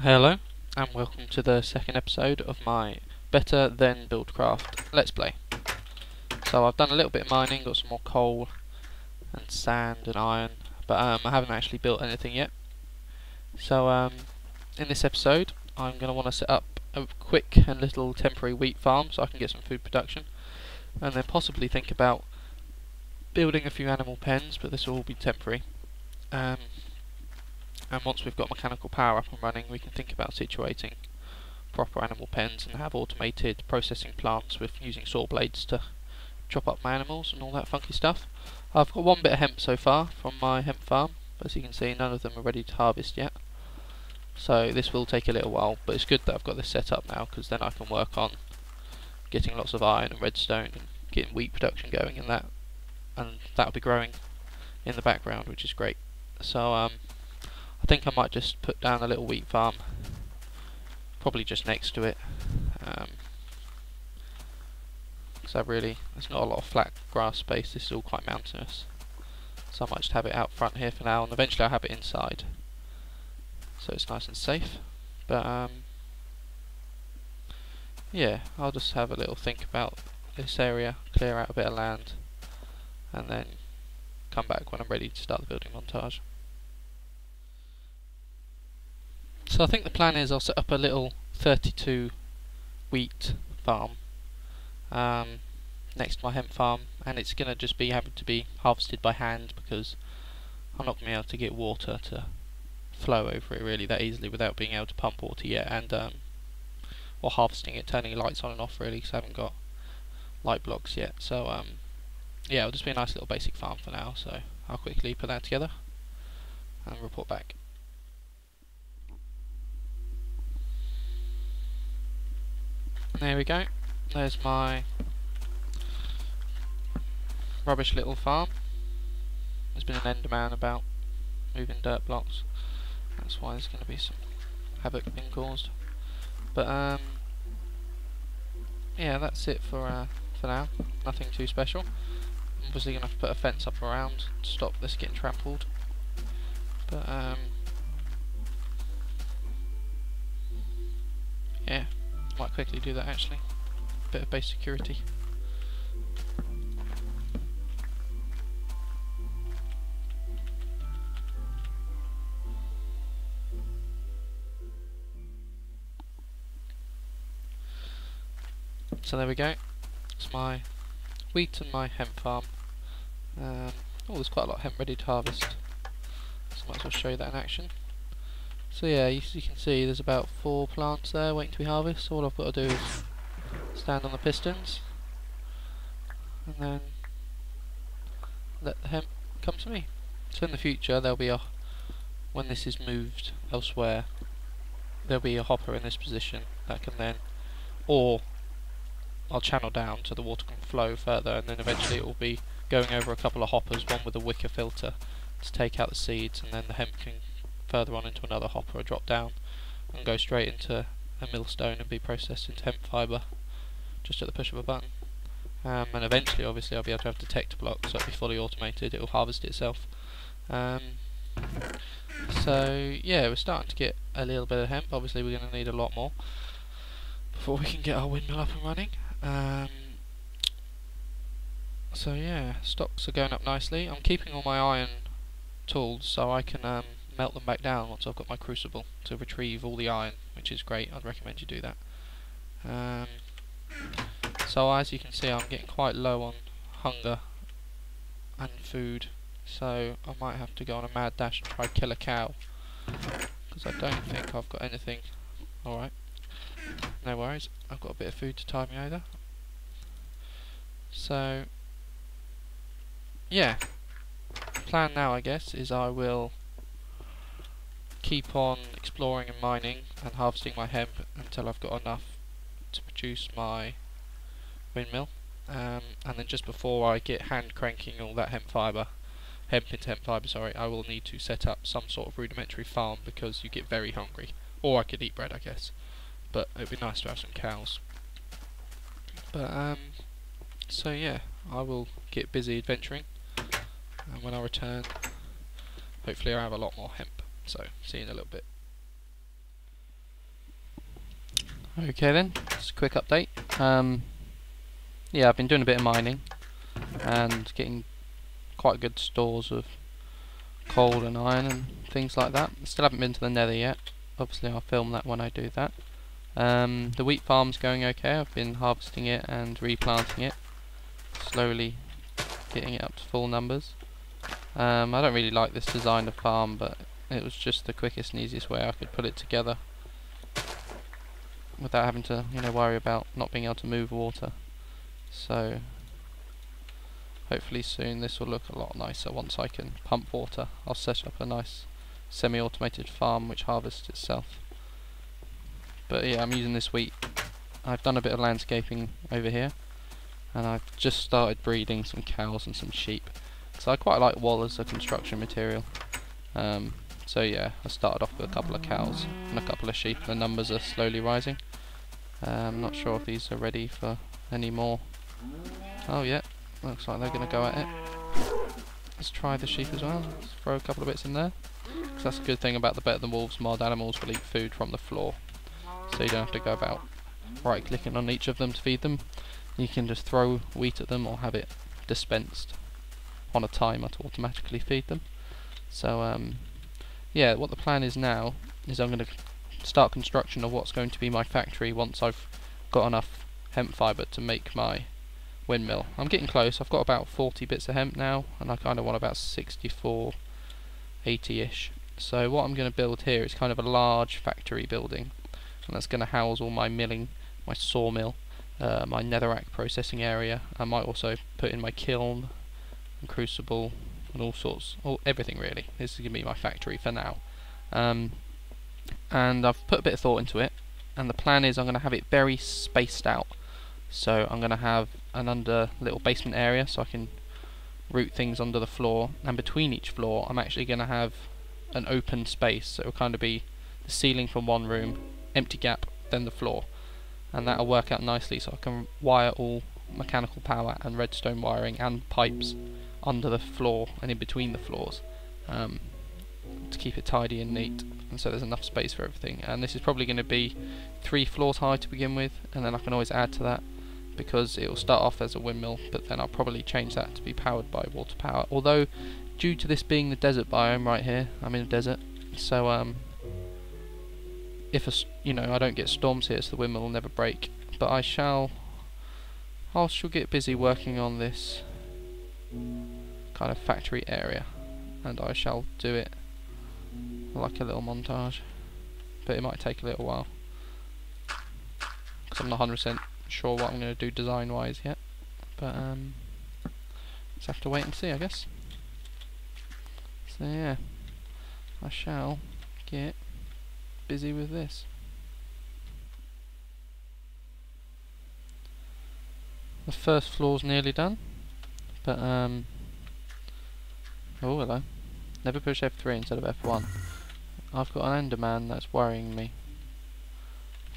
Hello, and welcome to the second episode of my Better Than Buildcraft Let's Play. So I've done a little bit of mining, got some more coal and sand and iron, but I haven't actually built anything yet. So in this episode I'm going to want to set up a quick and little temporary wheat farm so I can get some food production, and then possibly think about building a few animal pens, but this will all be temporary. And once we've got mechanical power up and running, we can think about situating proper animal pens and have automated processing plants with using saw blades to chop up my animals and all that funky stuff. I've got one bit of hemp so far from my hemp farm, but as you can see none of them are ready to harvest yet. So this will take a little while, but it's good that I've got this set up now, because then I can work on getting lots of iron and redstone and getting wheat production going and that'll be growing in the background, which is great. So I think I might just put down a little wheat farm, probably just next to it, because there's not a lot of flat grass space. This is all quite mountainous, so I might just have it out front here for now, and eventually I'll have it inside, so it's nice and safe. But yeah, I'll just have a little think about this area, clear out a bit of land, and then come back when I'm ready to start the building montage. So I think the plan is I'll set up a little 32 wheat farm next to my hemp farm, and it's going to just be having to be harvested by hand, because I'm not going to be able to get water to flow over it really that easily without being able to pump water yet, and or harvesting it, turning lights on and off really, because I haven't got light blocks yet. So yeah, it'll just be a nice little basic farm for now, so I'll quickly put that together and report back. There we go, there's my rubbish little farm. There's been an enderman about moving dirt blocks, that's why there's going to be some havoc being caused. But yeah, that's it for now, nothing too special. I'm obviously going to have to put a fence up around to stop this getting trampled, but yeah, might quickly do that actually. Bit of base security. So there we go. It's my wheat and my hemp farm. Oh, there's quite a lot of hemp ready to harvest, so I might as well show you that in action. So yeah, as you can see, there's about 4 plants there waiting to be harvested. All I've got to do is stand on the pistons and then let the hemp come to me. So in the future there'll be when this is moved elsewhere, there'll be a hopper in this position that can then, or I'll channel down so the water can flow further, and then eventually it will be going over a couple of hoppers, one with a wicker filter to take out the seeds, and then the hemp can further on into another hopper or drop down and go straight into a millstone and be processed into hemp fibre just at the push of a button. And eventually obviously I'll be able to have detector blocks, so it'll be fully automated, it will harvest itself. So yeah, we're starting to get a little bit of hemp. Obviously we're going to need a lot more before we can get our windmill up and running. So yeah, stocks are going up nicely. I'm keeping all my iron tools so I can melt them back down once I've got my crucible to retrieve all the iron, which is great. I'd recommend you do that. So as you can see, I'm getting quite low on hunger and food, so I might have to go on a mad dash and try to kill a cow, because I don't think I've got anything. Alright, no worries, I've got a bit of food to tide me over. So yeah, plan now I guess is I will keep on exploring and mining and harvesting my hemp until I've got enough to produce my windmill, and then just before I get hand cranking all that hemp into hemp fibre, sorry, I will need to set up some sort of rudimentary farm, because you get very hungry. Or I could eat bread I guess, but it would be nice to have some cows. But so yeah, I will get busy adventuring, and when I return hopefully I'll have a lot more hemp. So see you in a little bit. Okay then, just a quick update. Yeah, I've been doing a bit of mining and getting quite good stores of coal and iron and things like that. Still haven't been to the nether yet. Obviously I'll film that when I do that. The wheat farm's going okay. I've been harvesting it and replanting it, slowly getting it up to full numbers. I don't really like this design of farm, but it was just the quickest and easiest way I could put it together without having to, worry about not being able to move water. So hopefully soon this will look a lot nicer once I can pump water. I'll set up a nice semi-automated farm which harvests itself. But yeah, I'm using this wheat. I've done a bit of landscaping over here, and I've just started breeding some cows and some sheep. So I quite like wool as a construction material. So yeah, I started off with a couple of cows and a couple of sheep. The numbers are slowly rising. I'm not sure if these are ready for any more. Oh yeah, looks like they're going to go at it. Let's try the sheep as well. Let's throw a couple of bits in there. Because that's a good thing about the Better Than Wolves mod. Animals will eat food from the floor, so you don't have to go about right clicking on each of them to feed them. You can just throw wheat at them or have it dispensed on a timer to automatically feed them. So yeah, what the plan is now is I'm going to start construction of what's going to be my factory once I've got enough hemp fibre to make my windmill. I'm getting close. I've got about 40 bits of hemp now, and I kind of want about 64, 80-ish. So what I'm going to build here is kind of a large factory building, and that's going to house all my milling, my sawmill, my netherrack processing area. I might also put in my kiln and crucible and all sorts, everything really. This is going to be my factory for now. And I've put a bit of thought into it, and the plan is I'm going to have it very spaced out. So I'm going to have an under little basement area so I can route things under the floor, and between each floor I'm actually going to have an open space, so it'll kind of be the ceiling from one room, empty gap, then the floor, and that'll work out nicely so I can wire all mechanical power and redstone wiring and pipes under the floor and in between the floors, to keep it tidy and neat, and so there's enough space for everything. And this is probably going to be 3 floors high to begin with, and then I can always add to that, because it will start off as a windmill, but then I'll probably change that to be powered by water power. Although, due to this being the desert biome right here, I'm in a desert, so if I don't get storms here, so the windmill will never break. But I shall get busy working on this kind of factory area, and I shall do it like a little montage, but it might take a little while because I'm not 100% sure what I'm going to do design wise yet, but just have to wait and see, I guess. So yeah, I shall get busy with this. The first floor's nearly done, but oh hello, never push F3 instead of F1. I've got an Enderman that's worrying me,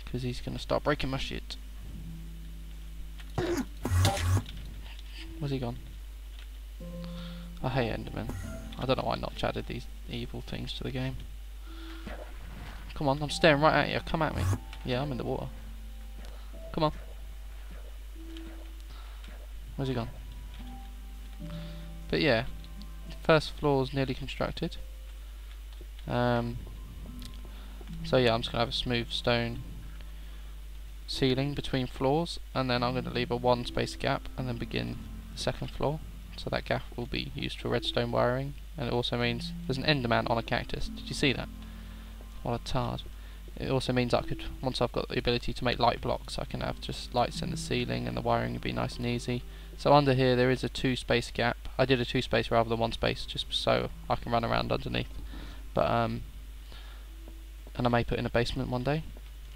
because he's going to start breaking my shit. Where's he gone? I hate Enderman. I don't know why Notch added these evil things to the game. Come on, I'm staring right at you, come at me. Yeah, I'm in the water. Come on. Where's he gone? But yeah, the first floor's nearly constructed. So yeah, I'm just going to have a smooth stone ceiling between floors, and then I'm going to leave a 1 space gap and then begin the second floor. So that gap will be used for redstone wiring, and it also means there's an Enderman on a cactus. Did you see that? What a tard. It also means I could, once I've got the ability to make light blocks, I can have just lights in the ceiling and the wiring will be nice and easy. So under here there is a 2 space gap. I did a 2 space rather than 1 space just so I can run around underneath. But and I may put in a basement one day.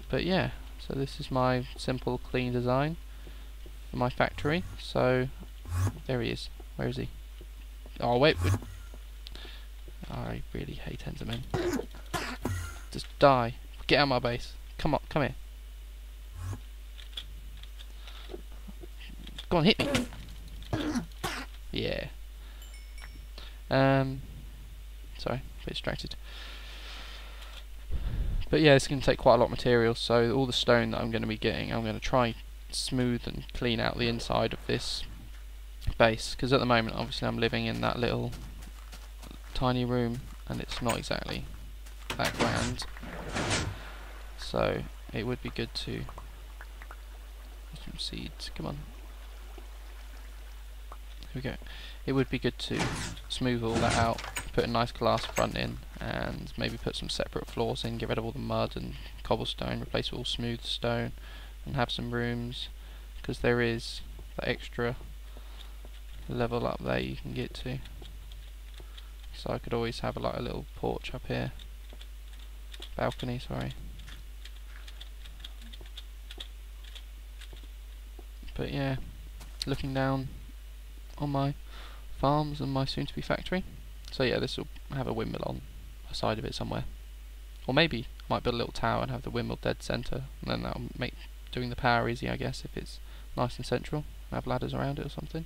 But yeah, so this is my simple clean design for my factory. So there he is. Where is he? Oh wait, I really hate Endermen. Just die. Get out of my base. Come on, come here. Go on, hit me. Yeah. Sorry, a bit distracted. But yeah, it's going to take quite a lot of material, so all the stone that I'm going to be getting, I'm going to try smooth and clean out the inside of this base, because at the moment obviously I'm living in that little tiny room and it's not exactly that grand, so it would be good to some seeds, come on, here we go. It would be good to smooth all that out, put a nice glass front in, and maybe put some separate floors in, get rid of all the mud and cobblestone, replace it with all smooth stone, and have some rooms, because there is that extra level up there you can get to. So I could always have like a little porch up here, balcony, sorry. But yeah, looking down on my farms and my soon to be factory. So yeah, this will have a windmill on the side of it somewhere. Or maybe I might build a little tower and have the windmill dead centre, and then that'll make doing the power easy, I guess, if it's nice and central. Have ladders around it or something.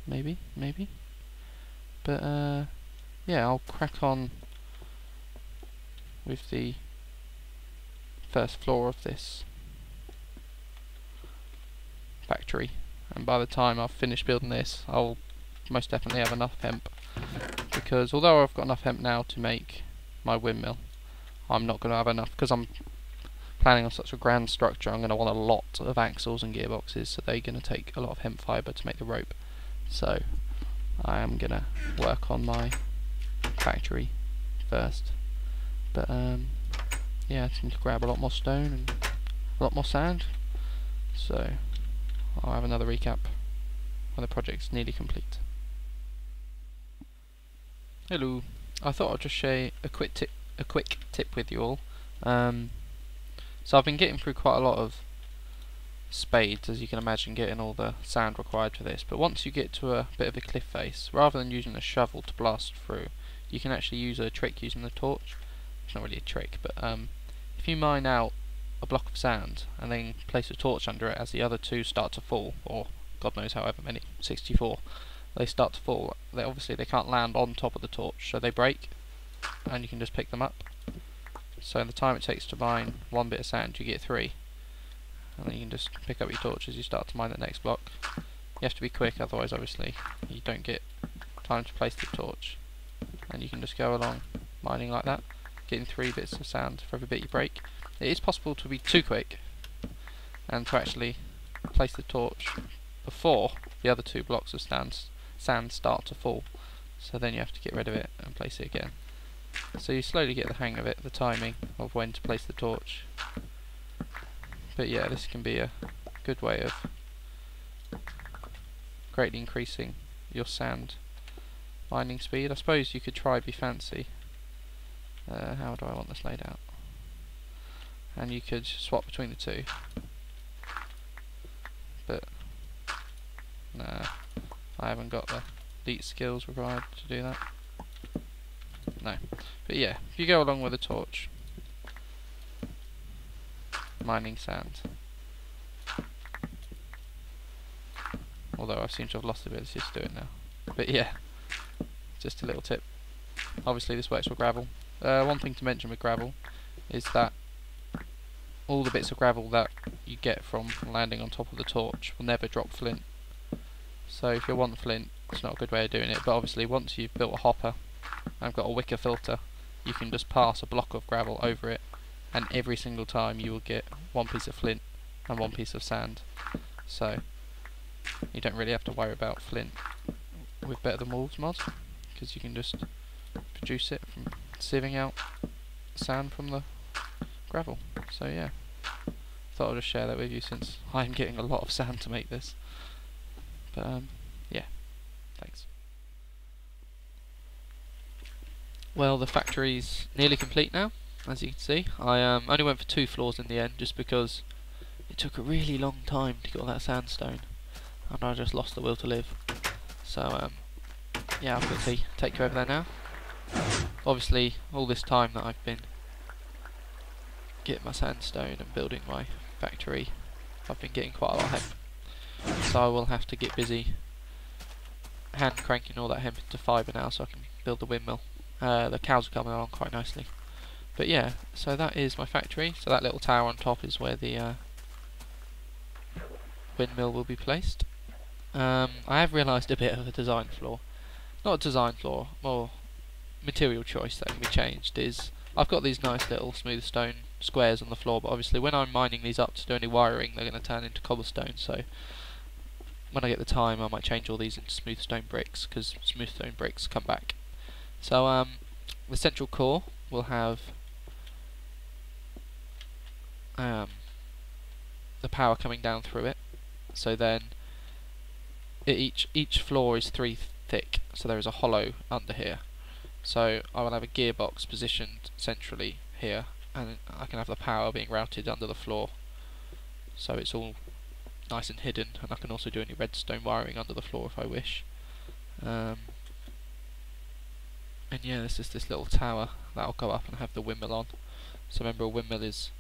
Maybe. But yeah, I'll crack on with the first floor of this factory, and by the time I've finished building this, I'll most definitely have enough hemp, because although I've got enough hemp now to make my windmill, I'm not going to have enough, because I'm planning on such a grand structure. I'm going to want a lot of axles and gearboxes, so they're going to take a lot of hemp fibre to make the rope. So I am going to work on my factory first, but yeah, I just need to grab a lot more stone and a lot more sand, so I'll have another recap when the project's nearly complete. Hello, I thought I'd just share a quick tip with you all. So I've been getting through quite a lot of spades, as you can imagine, getting all the sand required for this, but once you get to a bit of a cliff face, rather than using a shovel to blast through, you can actually use a trick using the torch. It's not really a trick, but if you mine out a block of sand and then place a torch under it as the other two start to fall, or God knows however many, 64, they start to fall, they can't land on top of the torch, so they break and you can just pick them up. So in the time it takes to mine one bit of sand, you get 3, and then you can just pick up your torch as you start to mine the next block. You have to be quick, otherwise obviously you don't get time to place the torch, and you can just go along mining like that, getting 3 bits of sand for every bit you break. It is possible to be too quick and to actually place the torch before the other 2 blocks of sand start to fall, so then you have to get rid of it and place it again. So you slowly get the hang of it, the timing of when to place the torch. But yeah, this can be a good way of greatly increasing your sand mining speed. I suppose you could try be fancy. How do I want this laid out? And you could swap between the 2. But nah, I haven't got the elite skills required to do that. No. But yeah, if you go along with a torch, mining sand. Although I seem to have lost the ability to do it now. But yeah, just a little tip. Obviously this works with gravel. One thing to mention with gravel is that all the bits of gravel that you get from landing on top of the torch will never drop flint. So if you want flint, it's not a good way of doing it, but obviously once you've built a hopper and got a wicker filter, you can just pass a block of gravel over it, and every single time you will get 1 piece of flint and 1 piece of sand. So you don't really have to worry about flint with Better Than Wolves mod, because you can just produce it from sieving out sand from the gravel. So yeah, thought I'd just share that with you since I'm getting a lot of sand to make this. But yeah, thanks. Well, the factory's nearly complete now, as you can see. I only went for 2 floors in the end, just because it took a really long time to get all that sandstone, and I just lost the will to live. So yeah, I'll quickly take you over there now. Obviously, all this time that I've been getting my sandstone and building my factory, I've been getting quite a lot of hemp. So I will have to get busy hand cranking all that hemp into fibre now so I can build the windmill. The cows are coming along quite nicely. But yeah, so that is my factory. So that little tower on top is where the windmill will be placed. I have realised a bit of a design flaw. Not a design flaw, more material choice that can be changed. Is I've got these nice little smooth stone squares on the floor, but obviously when I'm mining these up to do any wiring, they're going to turn into cobblestone. So when I get the time, I might change all these into smooth stone bricks, because smooth stone bricks come back. So the central core will have the power coming down through it. So then each floor is 3 thick, so there is a hollow under here. So I will have a gearbox positioned centrally here, and I can have the power being routed under the floor, so it's all nice and hidden, and I can also do any redstone wiring under the floor if I wish. And yeah, this is this little tower that I'll go up and have the windmill on. So remember, a windmill is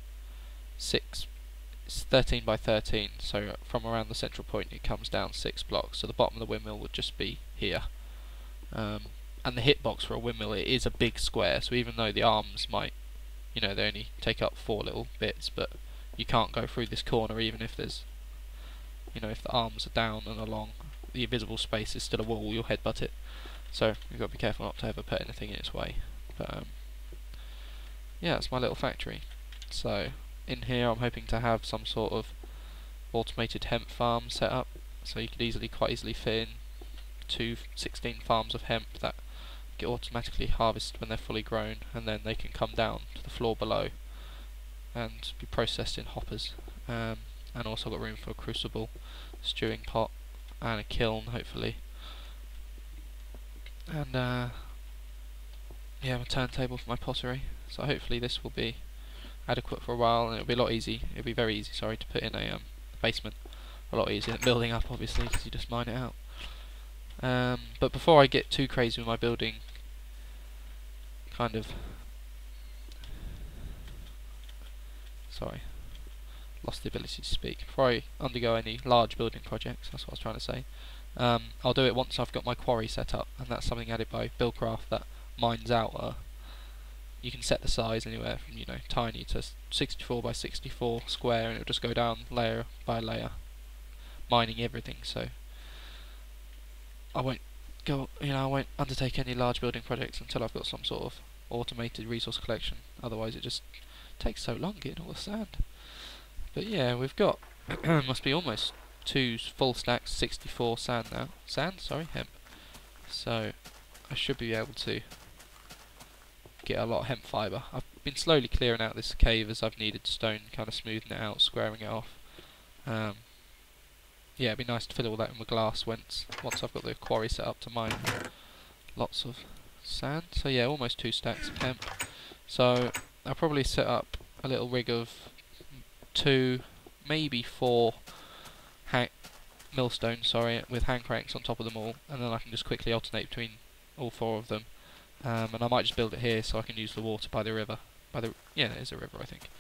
13 by 13, so from around the central point it comes down 6 blocks, so the bottom of the windmill would just be here. And the hitbox for a windmill, it is a big square, so even though the arms might, you know, they only take up 4 little bits, but you can't go through this corner even if there's, you know, if the arms are down and along, the invisible space is still a wall, you'll headbutt it. So you've got to be careful not to ever put anything in its way. But yeah, that's my little factory. So in here I'm hoping to have some sort of automated hemp farm set up, so you could quite easily fit in 16 farms of hemp that get automatically harvested when they're fully grown, and then they can come down to the floor below and be processed in hoppers. And also got room for a crucible, stewing pot, and a kiln hopefully. And yeah, a turntable for my pottery. So hopefully this will be adequate for a while, and it'll be very easy, sorry, to put in a basement. A lot easier than building up, obviously, because you just mine it out. But before I get too crazy with my building, sorry, lost the ability to speak. Before I undergo any large building projects, that's what I was trying to say, I'll do it once I've got my quarry set up, and that's something added by Buildcraft that mines out. You can set the size anywhere from, you know, tiny to 64 by 64 square, and it'll just go down layer by layer, mining everything. So I won't undertake any large building projects until I've got some sort of automated resource collection. Otherwise, it just takes so long getting all the sand. But yeah, we've got must be almost 2 full stacks, 64 sand now. Hemp. So I should be able to get a lot of hemp fibre. I've been slowly clearing out this cave as I've needed stone, kind of smoothing it out, squaring it off. Yeah, it'd be nice to fill all that in with glass once I've got the quarry set up to mine lots of sand. So yeah, almost 2 stacks of hemp. So I'll probably set up a little rig of 2, maybe 4 millstones, with hand cranks on top of them all, and then I can just quickly alternate between all 4 of them. And I might just build it here so I can use the water by the river. Yeah, there is a river, I think,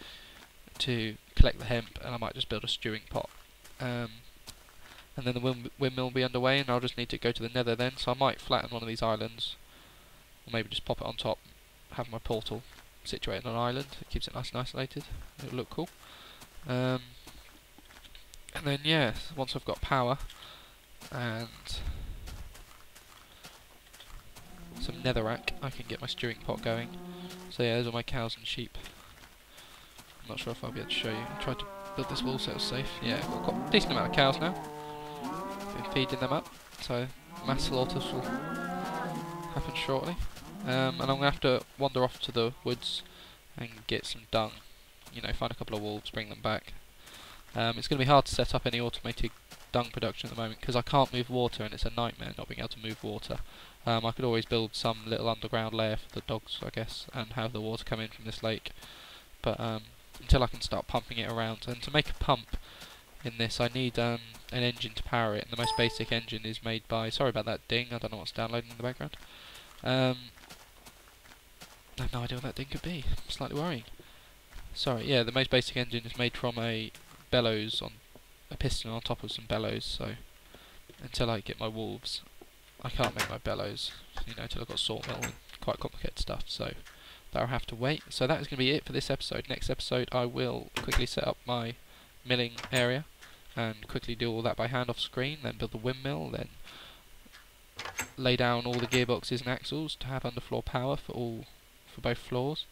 to collect the hemp, and I might just build a stewing pot. And then the windmill will be underway, and I'll just need to go to the nether then, so I might flatten one of these islands, or maybe just pop it on top, have my portal situated on an island. It keeps it nice and isolated, it'll look cool. And then yeah, once I've got power and some netherrack, I can get my stewing pot going. So yeah, those are my cows and sheep. I'm not sure if I'll be able to show you. I tried to build this wall so it was safe. Yeah, I've got a decent amount of cows now. Been feeding them up, so mass slaughters will happen shortly. And I'm going to have to wander off to the woods and get some dung. You know, find a couple of wolves, bring them back. It's going to be hard to set up any automated dung production at the moment because I can't move water, and it's a nightmare not being able to move water. I could always build some little underground layer for the dogs, I guess, and have the water come in from this lake. But until I can start pumping it around, and to make a pump in this I need an engine to power it, and the most basic engine is made by, sorry about that ding, I don't know what's downloading in the background. I have no idea what that ding could be, slightly worrying. Sorry, yeah, the most basic engine is made from a bellows, on a piston on top of some bellows, so until I get my wolves I can't make my bellows, you know, until I've got sawmill and quite complicated stuff, so that I'll have to wait. So that is going to be it for this episode. Next episode I will quickly set up my milling area and quickly do all that by hand off screen, then build the windmill, then lay down all the gearboxes and axles to have underfloor power for both floors,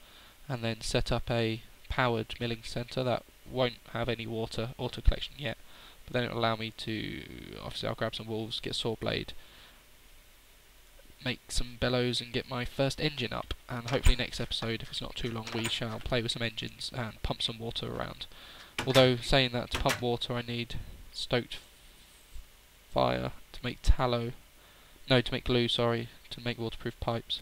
and then set up a powered milling centre that won't have any water auto collection yet, but then it'll allow me to, obviously I'll grab some wolves, get a saw blade, make some bellows and get my first engine up, and hopefully next episode, if it's not too long, we shall play with some engines and pump some water around. Although saying that, to pump water I need stoked fire to make tallow, no, to make glue, sorry, to make waterproof pipes.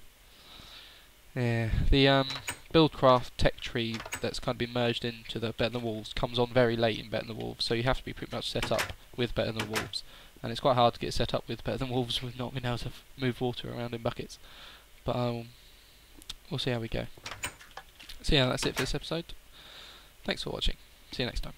Yeah, the Buildcraft tech tree that's kind of been merged into the Better Than Wolves comes on very late in Better Than Wolves, so you have to be pretty much set up with Better Than Wolves, and it's quite hard to get set up with Better Than Wolves with not being able to move water around in buckets. But we'll see how we go. So yeah, that's it for this episode. Thanks for watching. See you next time.